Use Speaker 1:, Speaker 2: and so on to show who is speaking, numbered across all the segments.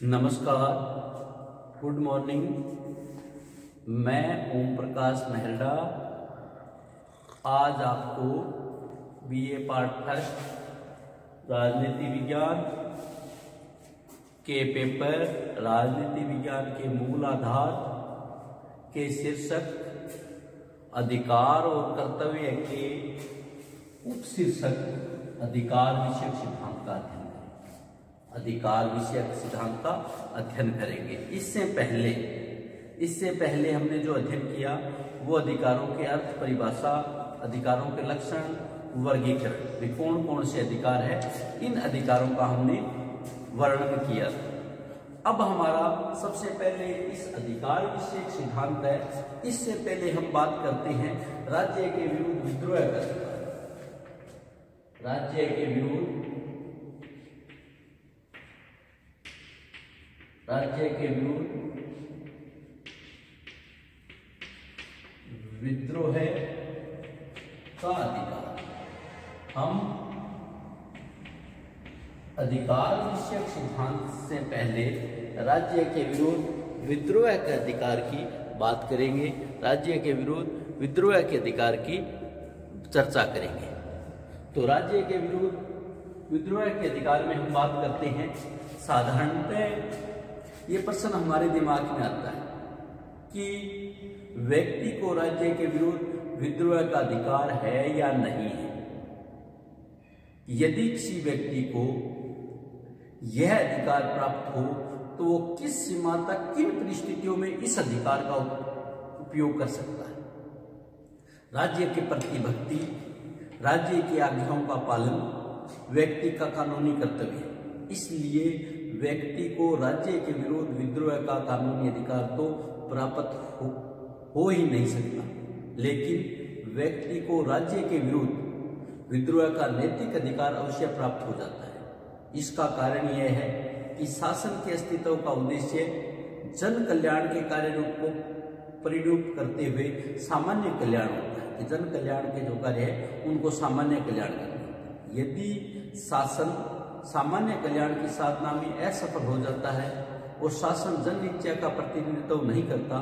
Speaker 1: नमस्कार, good morning. मैं ओम प्रकाश मेहरडा आज आपको बीए पार्ट फर्स्ट राजनीति विज्ञान के पेपर राजनीति विज्ञान के मूल आधार के शीर्षक अधिकार और कर्तव्य के उपशीर्षक अधिकार विषयक सिद्धांत का अध्ययन अधिकार विषयक सिद्धांत का अध्ययन करेंगे। इससे पहले हमने जो अध्ययन किया वो अधिकारों के अर्थ, परिभाषा, अधिकारों के लक्षण, वर्गीकरण, कौन कौन से अधिकार है, इन अधिकारों का हमने वर्णन किया। अब हमारा सबसे पहले इस अधिकार विषयक सिद्धांत है। इससे पहले हम बात करते हैं राज्य के विरुद्ध विद्रोह का अधिकार। राज्य के विरुद्ध विद्रोह का अधिकार। हम अधिकार विषयक सिद्धांत से पहले राज्य के विरुद्ध विद्रोह के अधिकार की बात करेंगे। राज्य के विरुद्ध विद्रोह के अधिकार की चर्चा करेंगे। तो राज्य के विरुद्ध विद्रोह के अधिकार में हम बात करते हैं। साधारणतः ये प्रश्न हमारे दिमाग में आता है कि व्यक्ति को राज्य के विरुद्ध विद्रोह का अधिकार है या नहीं है। यदि किसी व्यक्ति को यह अधिकार प्राप्त हो तो वो किस सीमा तक, किन परिस्थितियों में इस अधिकार का उपयोग कर सकता है। राज्य के प्रति भक्ति, राज्य की आज्ञाओं का पालन व्यक्ति का कानूनी कर्तव्य है। इसलिए व्यक्ति को राज्य के विरुद्ध विद्रोह का कानूनी अधिकार तो प्राप्त हो ही नहीं सकता, लेकिन व्यक्ति को राज्य के विरुद्ध विद्रोह का नैतिक अधिकार अवश्य प्राप्त हो जाता है। इसका कारण यह है कि शासन के अस्तित्व का उद्देश्य जन कल्याण के कार्य रूप को परिरूप करते हुए सामान्य कल्याण होता है कि जन कल्याण के जो कार्य है उनको सामान्य कल्याण करना होता है। यदि शासन सामान्य कल्याण की साधना में असफल हो जाता है और शासन जन इच्छा का प्रतिनिधित्व नहीं करता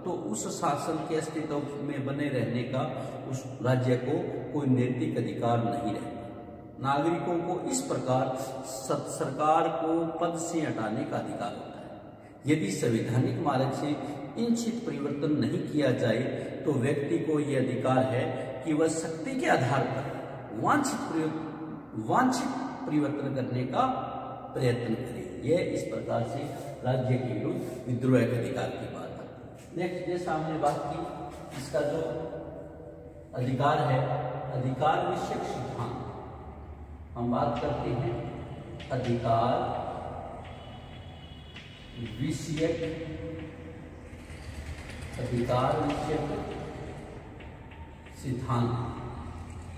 Speaker 1: तो उस शासन के अस्तित्व में बने रहने का उस राज्य को कोई नैतिक अधिकार नहीं रहता। नागरिकों को इस प्रकार सरकार को पद से हटाने का अधिकार होता है। यदि संवैधानिक मार्ग से इच्छित परिवर्तन नहीं किया जाए तो व्यक्ति को यह अधिकार है कि वह शक्ति के आधार पर वांछित परिवर्तन करने का प्रयत्न करे। यह इस प्रकार से राज्य के विरुद्ध विद्रोह के अधिकार की बात है। नेक्स्ट, जैसा हमने बात की, इसका जो अधिकार है अधिकार विषयक सिद्धांत, हम बात करते हैं अधिकार विषयक सिद्धांत।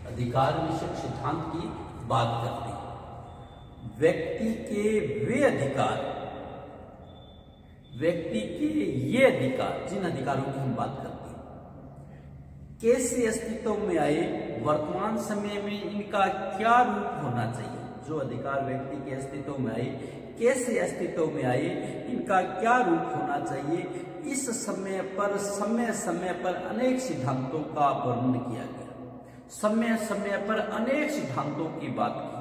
Speaker 1: अधिकार विषयक सिद्धांत की बात करते हैं। व्यक्ति के ये अधिकार जिन अधिकारों की हम बात करते हैं कैसे अस्तित्व में आए, वर्तमान समय में इनका क्या रूप होना चाहिए। जो अधिकार व्यक्ति के अस्तित्व में आए, कैसे अस्तित्व में आए, इनका क्या रूप होना चाहिए, इस समय पर अनेक सिद्धांतों का वर्णन किया गया। समय पर अनेक सिद्धांतों की बात की।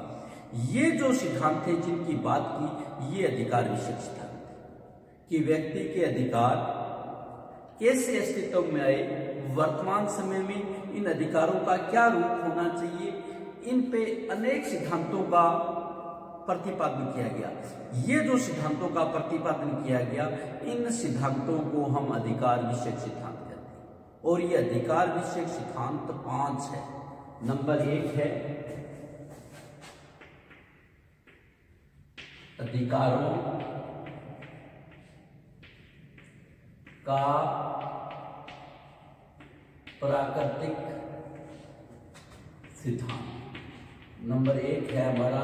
Speaker 1: ये जो सिद्धांत थे जिनकी बात की, ये अधिकार विषयक सिद्धांत कि व्यक्ति के अधिकार कैसे अस्तित्व में आए, वर्तमान समय में इन अधिकारों का क्या रूप होना चाहिए, इन पे अनेक सिद्धांतों का प्रतिपादन किया गया। ये जो सिद्धांतों का प्रतिपादन किया गया, इन सिद्धांतों को हम अधिकार विषयक सिद्धांत कहते हैं। और ये अधिकार विषयक सिद्धांत 5 है। नंबर 1 है अधिकारों का प्राकृतिक सिद्धांत। नंबर 1 है हमारा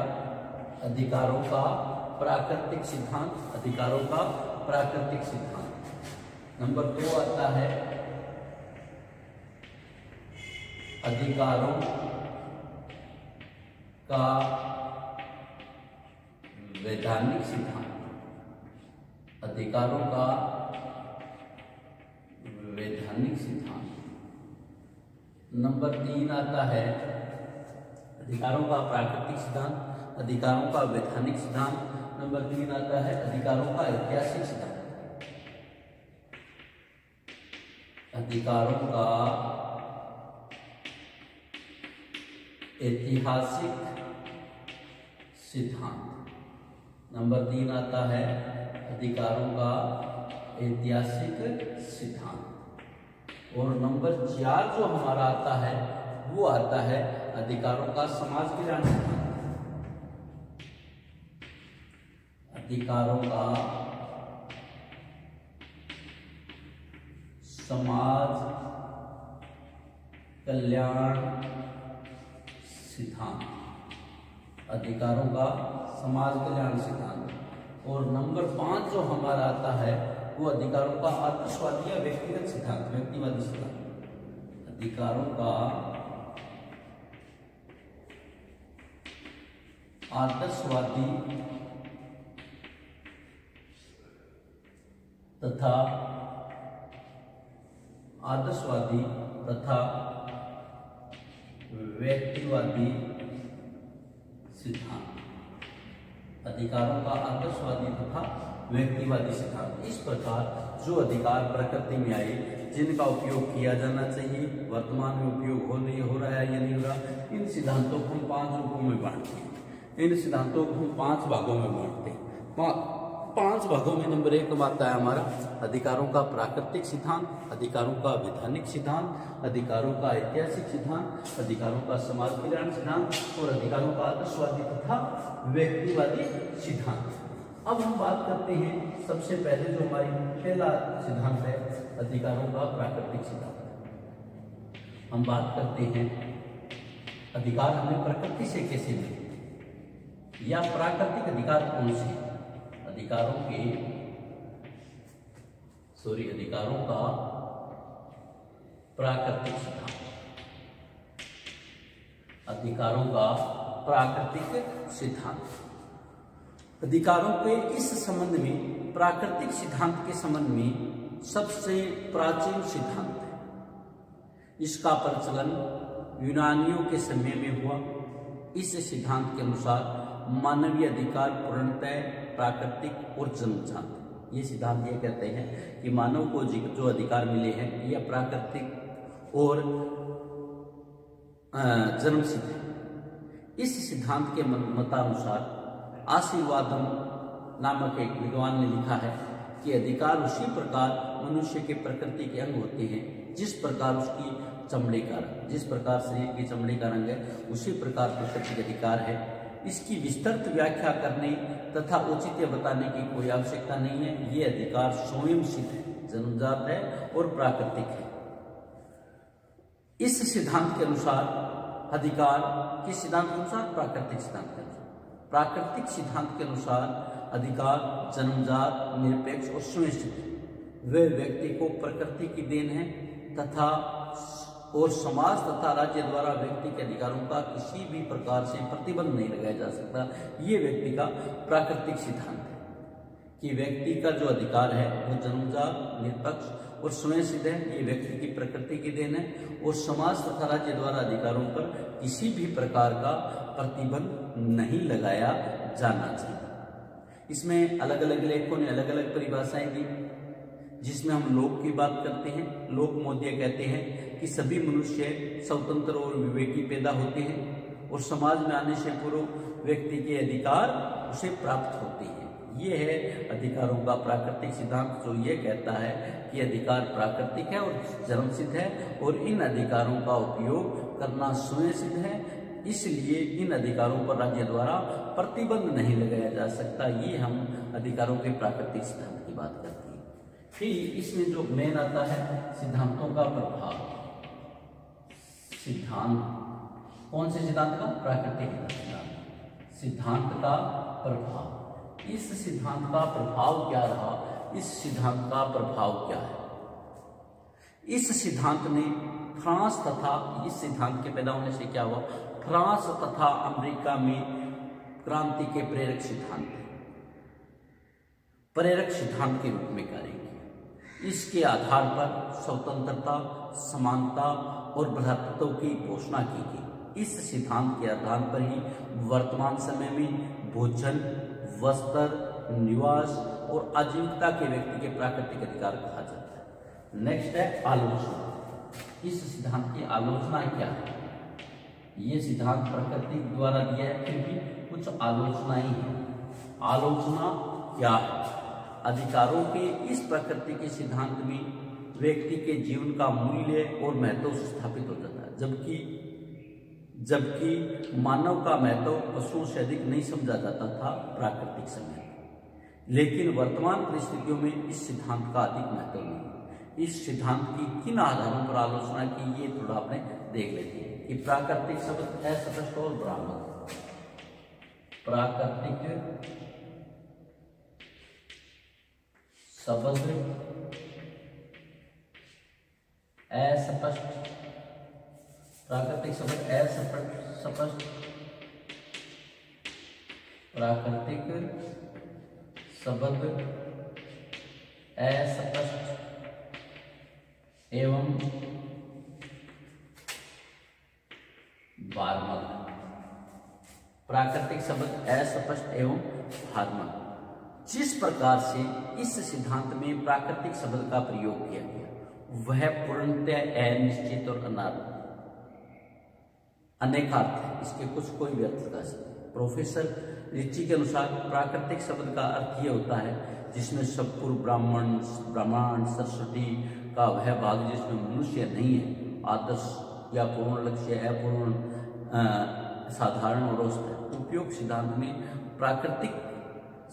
Speaker 1: अधिकारों का प्राकृतिक सिद्धांत। अधिकारों का प्राकृतिक सिद्धांत। नंबर 2 आता है अधिकारों का वैधानिक सिद्धांत। अधिकारों का वैधानिक सिद्धांत। नंबर 3 आता है अधिकारों का प्राकृतिक सिद्धांत, अधिकारों का वैधानिक सिद्धांत। नंबर 3 आता है अधिकारों का ऐतिहासिक सिद्धांत। अधिकारों का ऐतिहासिक सिद्धांत। नंबर 3 आता है अधिकारों का ऐतिहासिक सिद्धांत। और नंबर 4 जो हमारा आता है वो आता है अधिकारों का समाज कल्याण सिद्धांत। अधिकारों का समाज कल्याण सिद्धांत। अधिकारों का समाज कल्याण सिद्धांत। और नंबर 5 जो हमारा आता है वो अधिकारों का आदर्शवादी या व्यक्तिगत सिद्धांत, व्यक्तिवादी सिद्धांत। अधिकारों का आदर्शवादी तथा व्यक्तिवादी सिद्धांत। अधिकारों का आदर्शवादी तथा व्यक्तिवादी सिद्धांत। इस प्रकार जो अधिकार प्रकृति में आए, जिनका उपयोग किया जाना चाहिए, वर्तमान में उपयोग हो रहा है या नहीं हो रहा, इन सिद्धांतों को हम 5 रूपों में बांटते हैं। इन सिद्धांतों को हम 5 भागों में बांटते हैं। 5 भागों में नंबर 1 आता है हमारा अधिकारों का प्राकृतिक सिद्धांत, अधिकारों का वैधानिक सिद्धांत, अधिकारों का ऐतिहासिक सिद्धांत, अधिकारों का समाज कल्याण सिद्धांत और अधिकारों का आदर्शवादी तथा व्यक्तिवादी सिद्धांत। अब हम बात करते हैं सबसे पहले जो हमारी पहला सिद्धांत है अधिकारों का प्राकृतिक सिद्धांत। हम बात करते हैं अधिकार हमें प्रकृति से कैसे मिले या प्राकृतिक अधिकार कौन से। अधिकारों का प्राकृतिक सिद्धांत। अधिकारों का प्राकृतिक सिद्धांत। अधिकारों के इस संबंध में, प्राकृतिक सिद्धांत के संबंध में सबसे प्राचीन सिद्धांत है। इसका प्रचलन यूनानियों के समय में हुआ। इस सिद्धांत के अनुसार मानवीय अधिकार पूर्णतः प्राकृतिक और जन्मजात। ये सिद्धांत ये कहते हैं कि मानव को जो अधिकार मिले हैं यह प्राकृतिक और जन्मसिद्ध है। इस सिद्धांत के मतानुसार आशीर्वादम नामक एक विद्वान ने लिखा है कि अधिकार उसी प्रकार मनुष्य के प्रकृति के अंग होते हैं जिस प्रकार उसकी चमड़े का रंग, जिस प्रकार शरीर की चमड़े का रंग है उसी प्रकार प्रकृति का अधिकार है। इसकी विस्तृत व्याख्या करने तथा औचित्य बताने की कोई आवश्यकता नहीं है। ये अधिकार स्वयं सिद्ध है, जन्मजात है और प्राकृतिक है। इस सिद्धांत के अनुसार अधिकार, किस सिद्धांत के अनुसार? प्राकृतिक सिद्धांत के अनुसार। प्राकृतिक सिद्धांत के अनुसार अधिकार जन्मजात, निरपेक्ष और स्वयं सिद्ध। वे व्यक्ति को प्रकृति की देन है तथा और समाज तथा राज्य द्वारा व्यक्ति के अधिकारों का किसी भी प्रकार से प्रतिबंध नहीं लगाया जा सकता। ये व्यक्ति का प्राकृतिक सिद्धांत है कि व्यक्ति का जो अधिकार है वो जन्मजात, निरपेक्ष और स्वयं सिद्ध है। ये व्यक्ति की प्रकृति की देन है और समाज तथा राज्य द्वारा अधिकारों पर किसी भी प्रकार का प्रतिबंध नहीं लगाया जाना चाहिए। इसमें अलग अलग लेखकों ने अलग अलग परिभाषाएं दी, जिसमें हम लोक की बात करते हैं। लोक मौद्य कहते हैं कि सभी मनुष्य स्वतंत्र और विवेकी पैदा होते हैं और समाज में आने से पूर्व व्यक्ति के अधिकार उसे प्राप्त होते हैं। ये है अधिकारों का प्राकृतिक सिद्धांत, जो ये कहता है कि अधिकार प्राकृतिक है और जन्मसिद्ध है और इन अधिकारों का उपयोग करना स्वयं सिद्ध है। इसलिए इन अधिकारों पर राज्य द्वारा प्रतिबंध नहीं लगाया जा सकता। ये हम अधिकारों के प्राकृतिक सिद्धांत की बात करते हैं। फिर इसमें जो मेन आता है सिद्धांतों का प्रभाव। सिद्धांत कौन से सिद्धांत का? प्राकृतिक सिद्धांत। सिद्धांत का प्रभाव। इस सिद्धांत का प्रभाव क्या रहा? इस सिद्धांत का प्रभाव क्या है? इस सिद्धांत ने फ्रांस तथा, इस सिद्धांत के पैदा होने से क्या हुआ? फ्रांस तथा अमेरिका में क्रांति के प्रेरक सिद्धांत है। प्रेरक सिद्धांत के रूप में कार्य किया। इसके आधार पर स्वतंत्रता, समानता और भ्रातृत्व की घोषणा की गई। इस सिद्धांत के आधार पर ही वर्तमान समय में भोजन, वस्त्र, निवास और आजीविका के व्यक्ति के प्राकृतिक अधिकार कहा जाता है। नेक्स्ट है आलोचना। इस सिद्धांत की आलोचना क्या है? ये सिद्धांत प्रकृति द्वारा दिया है, फिर भी कुछ आलोचनाएं हैं। आलोचना क्या है? अधिकारों के इस प्रकृति के सिद्धांत में व्यक्ति के जीवन का मूल्य और महत्व स्थापित हो जाता है, जबकि मानव का महत्व पशुओं से अधिक नहीं समझा जाता था प्राकृतिक समय में। लेकिन वर्तमान परिस्थितियों में इस सिद्धांत का अधिक महत्व नहीं है। इस सिद्धांत की किन आधारों पर आलोचना की, ये थोड़ा आपने देख लेते हैं कि प्राकृतिक शब्द अस्पष्ट और भ्रामक। प्राकृतिक शब्द अस्पष्ट, प्राकृतिक शब्द अस्पष्ट, प्राकृतिक शब्द अस्पष्ट एवं भ्रामक। प्राकृतिक शब्द अस्पष्ट एवं भ्रामक। जिस प्रकार से इस सिद्धांत में प्राकृतिक शब्द का प्रयोग किया गया वह पूर्णतः अनिश्चित और अनेकार्थ है। इसके कुछ कोई भी अर्थ लगा सकते हैं। प्रोफेसर रिची के अनुसार प्राकृतिक शब्द का अर्थ यह होता है जिसमें सत्पुरुष, ब्राह्मण, सरस्वती का वह भाग जिसमें मनुष्य नहीं है, आदर्श या पूर्ण लक्ष्य, अपूर्ण, साधारण और औसत है। उपयोग सिद्धांत में प्राकृतिक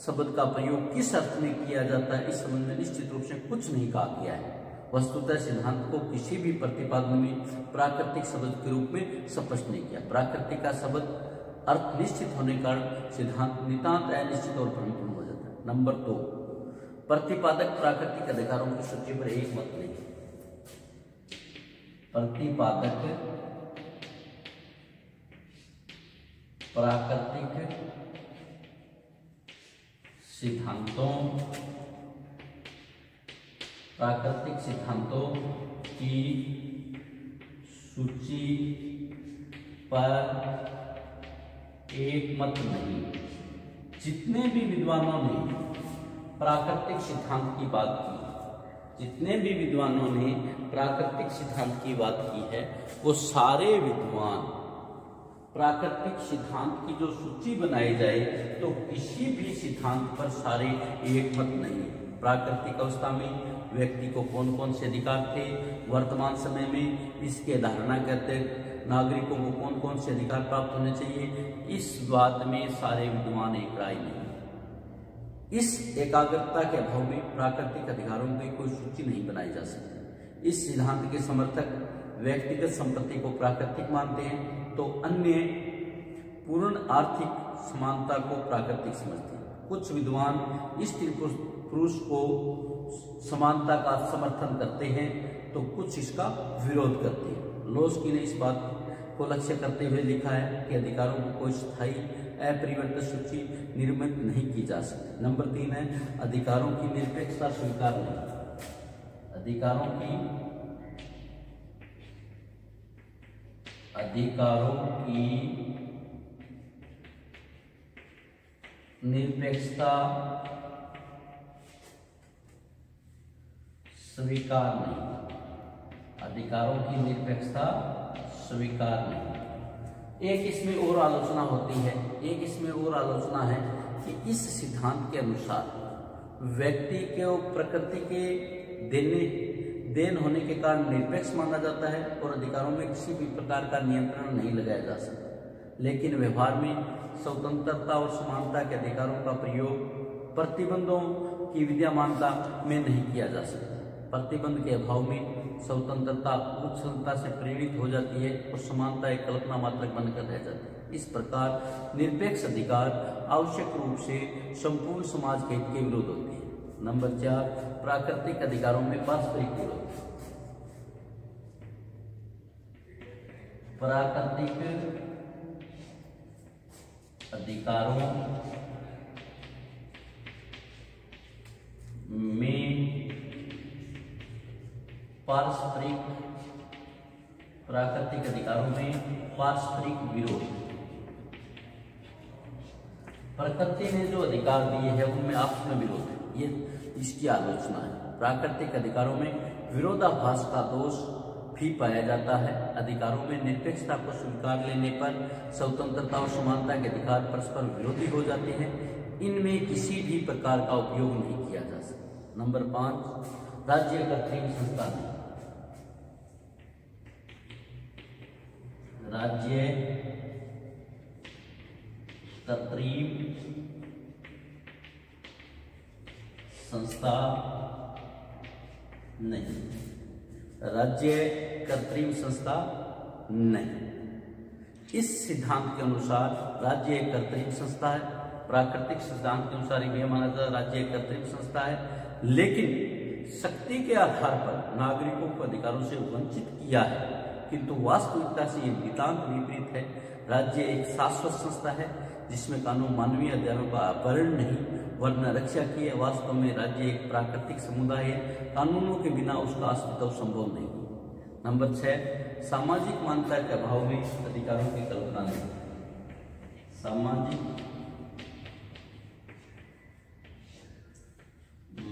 Speaker 1: शब्द का प्रयोग किस अर्थ में किया जाता है, इस संबंध में निश्चित रूप से कुछ नहीं कहा गया है। वस्तुतः सिद्धांत को किसी भी प्रतिपादन में प्राकृतिक शब्द के रूप में स्पष्ट नहीं किया। प्राकृतिक का शब्द अर्थ निश्चित होने के कारण सिद्धांत नितांत अनिश्चित और भ्रमपूर्ण हो जाता है। नंबर 2, प्रतिपादक प्राकृतिक अधिकारों की सूची पर एक मत नहीं। प्रतिपादक प्राकृतिक सिद्धांतों, प्राकृतिक सिद्धांतों की सूची पर एक मत नहीं। जितने भी विद्वानों ने प्राकृतिक सिद्धांत की बात की, जितने भी विद्वानों ने प्राकृतिक सिद्धांत की बात की है, वो सारे विद्वान प्राकृतिक सिद्धांत की जो सूची बनाई जाए तो किसी भी सिद्धांत पर सारे एक मत नहीं। प्राकृतिक अवस्था में व्यक्ति को कौन कौन से अधिकार थे, वर्तमान समय में इसके धारणा करते नागरिकों को कौन कौन से अधिकार प्राप्त होने चाहिए, इस बात में सारे विद्वान एक राय नहीं। इस एकाग्रता के अभाव में प्राकृतिक अधिकारों की कोई सूची नहीं बनाई जा सकती। इस सिद्धांत के समर्थक व्यक्तिगत संपत्ति को प्राकृतिक मानते हैं तो अन्य पूर्ण आर्थिक समानता को प्राकृतिक समझते हैं। कुछ विद्वान स्त्री पुरुष को समानता का समर्थन करते हैं तो कुछ इसका विरोध करते हैं। लोस्की ने इस बात को लक्ष्य करते हुए लिखा है कि अधिकारों को कोई स्थायी अपरिवर्तित सूची निर्मित नहीं की जा सकती। नंबर 3 है अधिकारों की निरपेक्षता स्वीकार नहीं। अधिकारों की निरपेक्षता स्वीकार नहीं। अधिकारों की निरपेक्षता स्वीकार नहीं। एक इसमें और आलोचना होती है, एक इसमें और आलोचना है कि इस सिद्धांत के अनुसार व्यक्ति को प्रकृति के देन होने के कारण निरपेक्ष माना जाता है और अधिकारों में किसी भी प्रकार का नियंत्रण नहीं लगाया जा सकता। लेकिन व्यवहार में स्वतंत्रता और समानता के अधिकारों का प्रयोग प्रतिबंधों की विद्यमानता में नहीं किया जा सकता। प्रतिबंध के अभाव में स्वतंत्रता उच्छलता से प्रेरित हो जाती है और समानता एक कल्पना मात्र बनकर रह जाती है। इस प्रकार निरपेक्ष अधिकार आवश्यक रूप से संपूर्ण समाज के हित के विरोध होते हैं। नंबर 4 प्राकृतिक अधिकारों में पारस्परिक विरोध। प्राकृतिक अधिकारों पारस्परिक, प्राकृतिक अधिकारों में पारस्परिक विरोध। प्रकृति ने जो अधिकार दिए हैं उनमें आपस में विरोध है, ये इसकी आलोचना है। प्राकृतिक अधिकारों में विरोधाभास का दोष भी पाया जाता है। अधिकारों में निरपेक्षता को स्वीकार लेने पर स्वतंत्रता और समानता के अधिकार परस्पर विरोधी हो जाते हैं। इनमें किसी भी प्रकार का उपयोग नहीं किया जा सकता। नंबर 5, राज्य कृत्रिम संस्थान। राज्य कृत्रिम संस्था नहीं, राज्य कृत्रिम संस्था नहीं। इस सिद्धांत के अनुसार राज्य एक कृत्रिम संस्था है। प्राकृतिक सिद्धांत के अनुसार यह माना जाता है राज्य एक कृत्रिम संस्था है, लेकिन शक्ति के आधार पर नागरिकों को अधिकारों से वंचित किया है, किंतु वास्तविकता से यह नितांत विपरीत है। राज्य एक शाश्वत संस्था है जिसमें कानून मानवीय अधिकारों का आवरण नहीं वरना रक्षा की है। वास्तव में राज्य एक प्राकृतिक समुदाय है, कानूनों के बिना उसका अस्तित्व संभव नहीं। नंबर 6, सामाजिक मान्यता के अभाव में अधिकारों की कल्पना नहीं। सामाजिक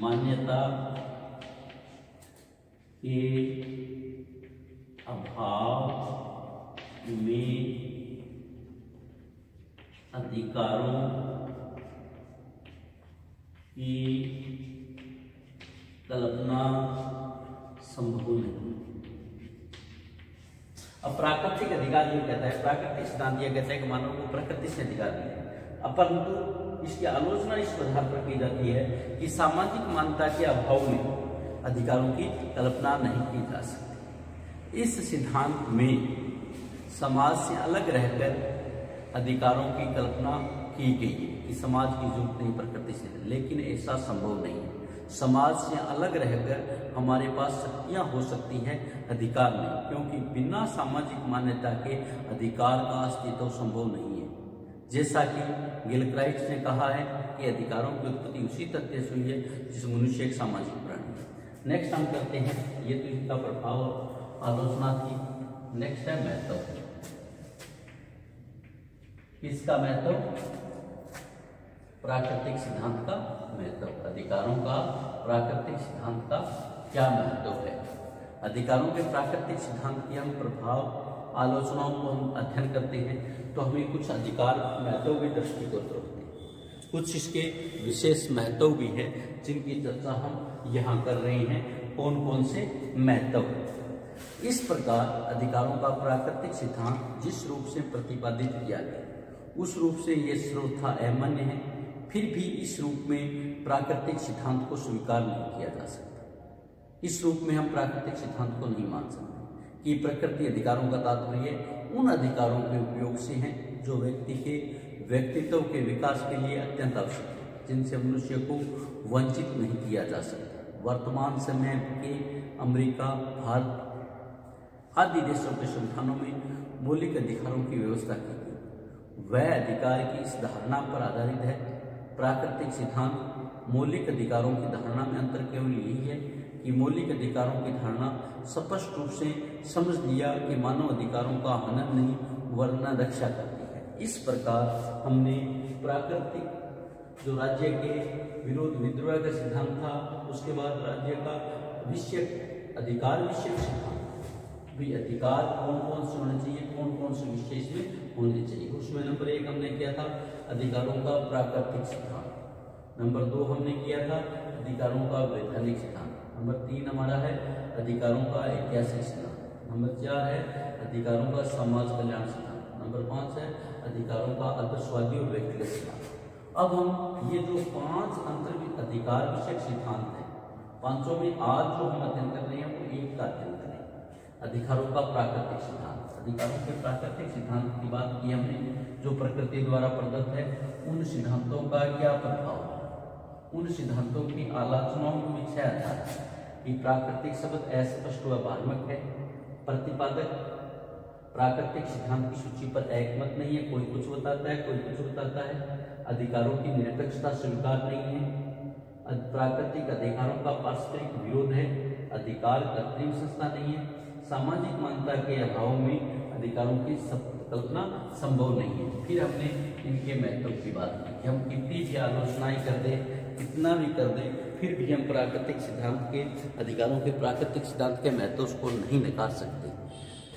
Speaker 1: मान्यता के अभाव में अधिकारों की कल्पना संभव नहीं। अब प्राकृतिक अधिकार ये कहता है, प्राकृतिक सिद्धांत ये कहता है कि मानव को प्रकृति से अधिकार मिले, परंतु इसकी आलोचना इस आधार पर की जाती है कि सामाजिक मान्यता के अभाव में अधिकारों की कल्पना नहीं की जा सकती। इस सिद्धांत में समाज से अलग रहकर अधिकारों की कल्पना की गई है कि समाज की जरूरत नहीं प्रकृति से, लेकिन ऐसा संभव नहीं है। समाज से अलग रहकर हमारे पास शक्तियां हो सकती हैं, अधिकार नहीं, क्योंकि बिना सामाजिक मान्यता के अधिकार का अस्तित्व संभव नहीं है। जैसा कि गिलक्राइट ने कहा है कि अधिकारों की उत्पत्ति उसी तथ्य से हुई है जिस मनुष्य एक सामाजिक प्राणी है। नेक्स्ट हम करते हैं, ये तो इसका प्रभाव आलोचना थी। नेक्स्ट है महत्व। इसका महत्व, प्राकृतिक सिद्धांत का महत्व। अधिकारों का प्राकृतिक सिद्धांत का क्या महत्व है? अधिकारों के प्राकृतिक सिद्धांत की हम प्रभाव आलोचनाओं को हम अध्ययन करते हैं तो हमें कुछ अधिकार महत्व भी दृष्टिगोचर होते हैं, कुछ इसके विशेष महत्व भी है जिनकी चर्चा हम यहाँ कर रहे हैं। कौन कौन से महत्व? इस प्रकार अधिकारों का प्राकृतिक सिद्धांत जिस रूप से प्रतिपादित किया गया उस रूप से ये सर्वथा अमान्य है, फिर भी इस रूप में प्राकृतिक सिद्धांत को स्वीकार नहीं किया जा सकता। इस रूप में हम प्राकृतिक सिद्धांत को नहीं मान सकते कि प्रकृति अधिकारों का तात्पर्य उन अधिकारों के उपयोग से है जो व्यक्ति के व्यक्तित्व के विकास के लिए अत्यंत आवश्यक है, जिनसे मनुष्य को वंचित नहीं किया जा सकता। वर्तमान समय के अमेरिका, भारत आदि देशों के संविधानों में मौलिक अधिकारों की व्यवस्था की गई। वह अधिकार की इस धारणा पर आधारित है। प्राकृतिक सिद्धांत मौलिक अधिकारों की धारणा में अंतर केवल यही है कि मौलिक अधिकारों की धारणा स्पष्ट रूप से समझ लिया कि मानव अधिकारों का हनन नहीं वरना रक्षा करती है। इस प्रकार हमने प्राकृतिक जो राज्य के विरोध विद्रोह का सिद्धांत था, उसके बाद राज्य का विषय अधिकार विषय सिद्धांत भी, अधिकार कौन कौन से होने चाहिए, कौन कौन से विशेष में होने चाहिए। उसमें नंबर 1 हमने किया था अधिकारों का प्राकृतिक सिद्धांत, नंबर 2 हमने किया था अधिकारों का वैधानिक सिद्धांत, नंबर 3 हमारा है अधिकारों का ऐतिहासिक सिद्धांत, नंबर 4 है अधिकारों का समाज कल्याण सिद्धांत, नंबर 5 है अधिकारों का आदर्शवादी और व्यक्तिगत सिद्धांत। अब हम ये जो 5 अंतर्गत अधिकार विषयक सिद्धांत हैं, पांचों में आज जो हम अध्ययन कर रहे हैं वो एक का अध्ययन करें, अधिकारों का प्राकृतिक सिद्धांत। अधिकारों के प्राकृतिक सिद्धांत की बात की हमने, जो प्रकृति द्वारा प्रदत्त है, उन सिद्धांतों का क्या प्रभाव है, उन सिद्धांतों की आलोचनाओं को विषय आधार है कि प्राकृतिक शब्द अस्पष्ट व भ्रामक है। प्रतिपादक प्राकृतिक सिद्धांत की सूची पर एकमत नहीं है, कोई कुछ बताता है, कोई कुछ बताता है। अधिकारों की निरपेक्षता स्वीकार नहीं है। प्राकृतिक अधिकारों का पारस्परिक विरोध है। अधिकार कृत्रिम संस्था नहीं है। सामाजिक मान्यता के अभाव में अधिकारों की कल्पना संभव नहीं है। फिर हमने इनके महत्व की बात की कि हम कितनी भी आलोचनाएं कर दें, कितना भी कर दें, फिर भी हम प्राकृतिक सिद्धांत के अधिकारों के प्राकृतिक सिद्धांत के महत्व को नहीं नकार सकते।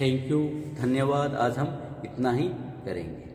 Speaker 1: थैंक यू, धन्यवाद। आज हम इतना ही करेंगे।